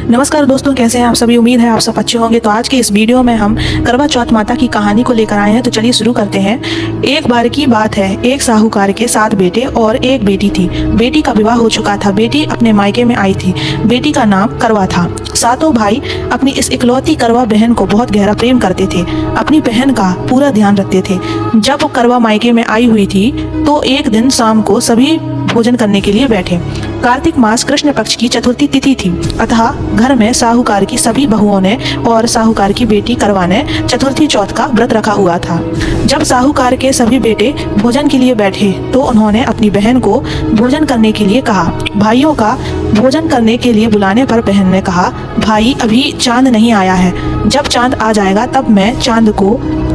नमस्कार दोस्तों, कैसे हैं आप सभी। उम्मीद है आप सब अच्छे होंगे। तो आज के इस वीडियो में हम करवा चौथ माता की कहानी को लेकर आए हैं। तो चलिए शुरू करते हैं। एक बार की बात है, एक साहूकार के 7 बेटे और एक बेटी थी। बेटी का विवाह हो चुका था। बेटी अपने मायके में आई थी। बेटी का नाम करवा था। सातों भाई अपनी इस इकलौती करवा बहन को बहुत गहरा प्रेम करते थे। अपनी बहन का पूरा ध्यान रखते थे। जब करवा मायके में आई हुई थी तो एक दिन शाम को सभी भोजन करने के लिए बैठे। कार्तिक मास कृष्ण पक्ष की चतुर्थी तिथि थी। अतः घर में साहूकार की सभी बहुओं ने और साहूकार की बेटी करवा ने चतुर्थी चौथ का व्रत रखा हुआ था। जब साहूकार के सभी बेटे भोजन के लिए बैठे तो उन्होंने अपनी बहन को भोजन करने के लिए कहा। भाइयों का भोजन करने के लिए बुलाने पर बहन ने कहा, भाई अभी चांद नहीं आया है। जब चांद आ जाएगा तब मैं चांद को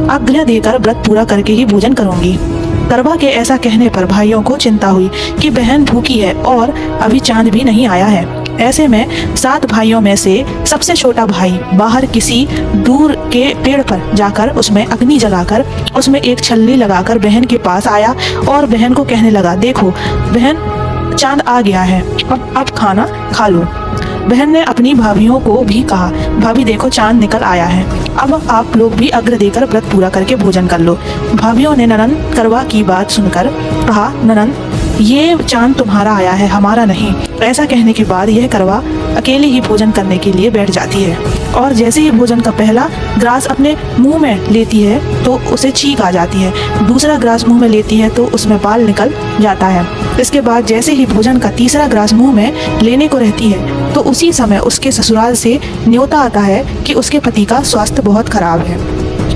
अर्घ्य देकर व्रत पूरा करके ही भोजन करूंगी। करवा के ऐसा कहने पर भाइयों को चिंता हुई कि बहन भूखी है और अभी चांद भी नहीं आया है। ऐसे में 7 भाइयों में से सबसे छोटा भाई बाहर किसी दूर के पेड़ पर जाकर उसमें अग्नि जलाकर उसमें एक छलनी लगाकर बहन के पास आया और बहन को कहने लगा, देखो बहन, चांद आ गया है, अब खाना खा लो। बहन ने अपनी भाभियों को भी कहा, भाभी देखो चांद निकल आया है, अब आप लोग भी अग्र देकर व्रत पूरा करके भोजन कर लो। भाभियों ने ननंद करवा की बात सुनकर कहा, ननंद ये चांद तुम्हारा आया है, हमारा नहीं। ऐसा कहने के बाद यह करवा अकेले ही भोजन करने के लिए बैठ जाती है और जैसे ही भोजन का पहला ग्रास अपने मुंह में लेती है तो उसे छींक आ जाती है। दूसरा ग्रास मुंह में लेती है तो उसमें बाल निकल जाता है। इसके बाद जैसे ही भोजन का तीसरा ग्रास मुंह में लेने को रहती है तो उसी समय उसके ससुराल से न्योता आता है कि उसके पति का स्वास्थ्य बहुत खराब है,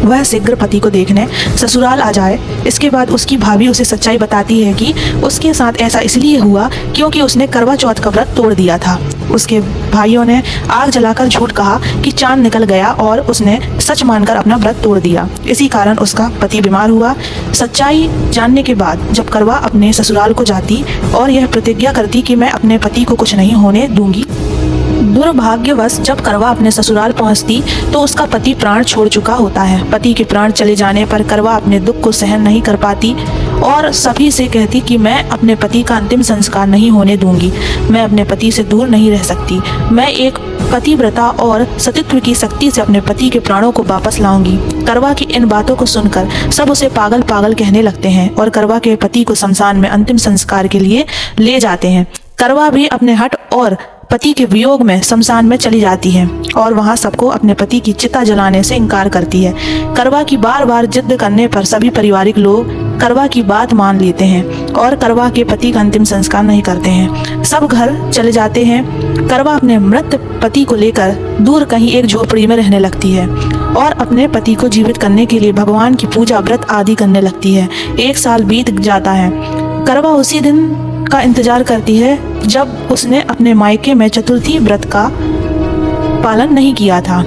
वह शीघ्र पति को देखने ससुराल आ जाए। इसके बाद उसकी भाभी उसे सच्चाई बताती है कि उसके साथ ऐसा इसलिए हुआ क्योंकि उसने करवा चौथ का व्रत तोड़ दिया था। उसके भाइयों ने आग जलाकर झूठ कहा कि चांद निकल गया और उसने सच मानकर अपना व्रत तोड़ दिया। इसी कारण उसका पति बीमार हुआ। सच्चाई जानने के बाद जब करवा अपने ससुराल को जाती और यह प्रतिज्ञा करती कि मैं अपने पति को कुछ नहीं होने दूंगी। दुर्भाग्यवश जब करवा अपने ससुराल पहुंचती तो उसका पति प्राण छोड़ चुका होता है। पति के प्राण चले जाने पर करवा अपने दुख को सहन नहीं कर पाती और सभी से कहती कि मैं अपने पति का अंतिम संस्कार नहीं होने दूंगी। मैं अपने पति से दूर नहीं रह सकती। मैं एक पतिव्रता और सतीत्व की शक्ति से अपने पति के प्राणों को वापस लाऊंगी। करवा की इन बातों को सुनकर सब उसे पागल पागल कहने लगते हैं और करवा के पति को शमशान में अंतिम संस्कार के लिए ले जाते हैं। करवा भी अपने हट और पति के वियोग में शमशान में चली जाती है और वहां सबको अपने पति की चिता जलाने से इनकार करती है। करवा की बार बार जिद करने पर सभी पारिवारिक लोग करवा की बात मान लेते हैं और करवा के पति का अंतिम संस्कार नहीं करते हैं। सब घर चले जाते हैं। करवा अपने मृत पति को लेकर दूर कहीं एक झोपड़ी में रहने लगती है और अपने पति को जीवित करने के लिए भगवान की पूजा व्रत आदि करने लगती है। 1 साल बीत जाता है। करवा उसी दिन का इंतजार करती है जब उसने अपने मायके में चतुर्थी व्रत का पालन नहीं किया था।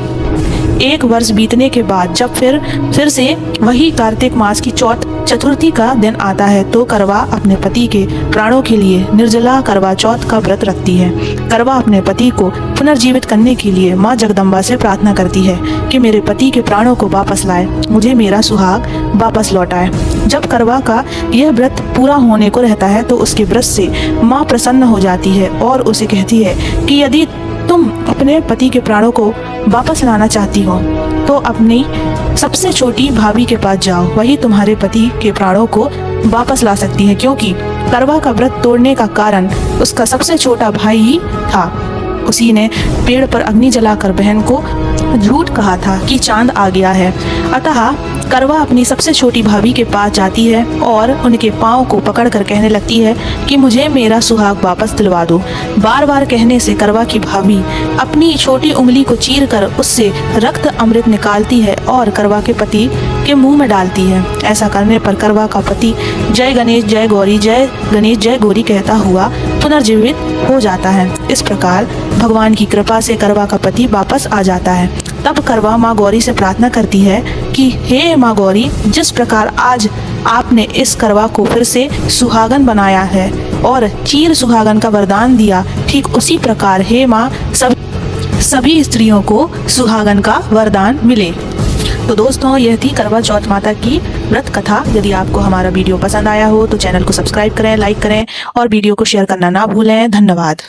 1 वर्ष बीतने के बाद जब फिर से वही कार्तिक मास की चतुर्थी का दिन आता है तो करवा अपने पति के प्राणों के लिए निर्जला करवा चौथ का व्रत रखती है। करवा अपने पति को पुनर्जीवित करने के लिए माँ जगदम्बा से प्रार्थना करती है कि मेरे पति के प्राणों को वापस लाए, मुझे मेरा सुहाग वापस लौटाए। जब करवा का यह व्रत पूरा होने को रहता है तो उसके व्रत से माँ प्रसन्न हो जाती है और उसे कहती है कि यदि तुम अपने पति के प्राणों को वापस लाना चाहती हो तो अपनी सबसे छोटी भाभी के पास जाओ, वही तुम्हारे पति के प्राणों को वापस ला सकती है। क्योंकि करवा का व्रत तोड़ने का कारण उसका सबसे छोटा भाई ही था। उसी ने पेड़ पर अग्नि जलाकर बहन को झूठ कहा था कि चांद आ गया है। अतः करवा अपनी सबसे छोटी भाभी के पास जाती है और उनके पाँव को पकड़कर कहने लगती है कि मुझे मेरा सुहाग वापस दिलवा दो। बार बार कहने से करवा की भाभी अपनी छोटी उंगली को चीरकर उससे रक्त अमृत निकालती है और करवा के पति के मुंह में डालती है। ऐसा करने पर करवा का पति जय गणेश जय गौरी, जय गणेश जय गौरी कहता हुआ पुनर्जीवित हो जाता है। इस प्रकार भगवान की कृपा से करवा का पति वापस आ जाता है। तब करवा माँ गौरी से प्रार्थना करती है कि हे माँ गौरी, जिस प्रकार आज आपने इस करवा को फिर से सुहागन बनाया है और चीर सुहागन का वरदान दिया, ठीक उसी प्रकार हे माँ सभी स्त्रियों को सुहागन का वरदान मिले। तो दोस्तों, यह थी करवा चौथ माता की व्रत कथा। यदि आपको हमारा वीडियो पसंद आया हो तो चैनल को सब्सक्राइब करें, लाइक करें और वीडियो को शेयर करना ना भूलें। धन्यवाद।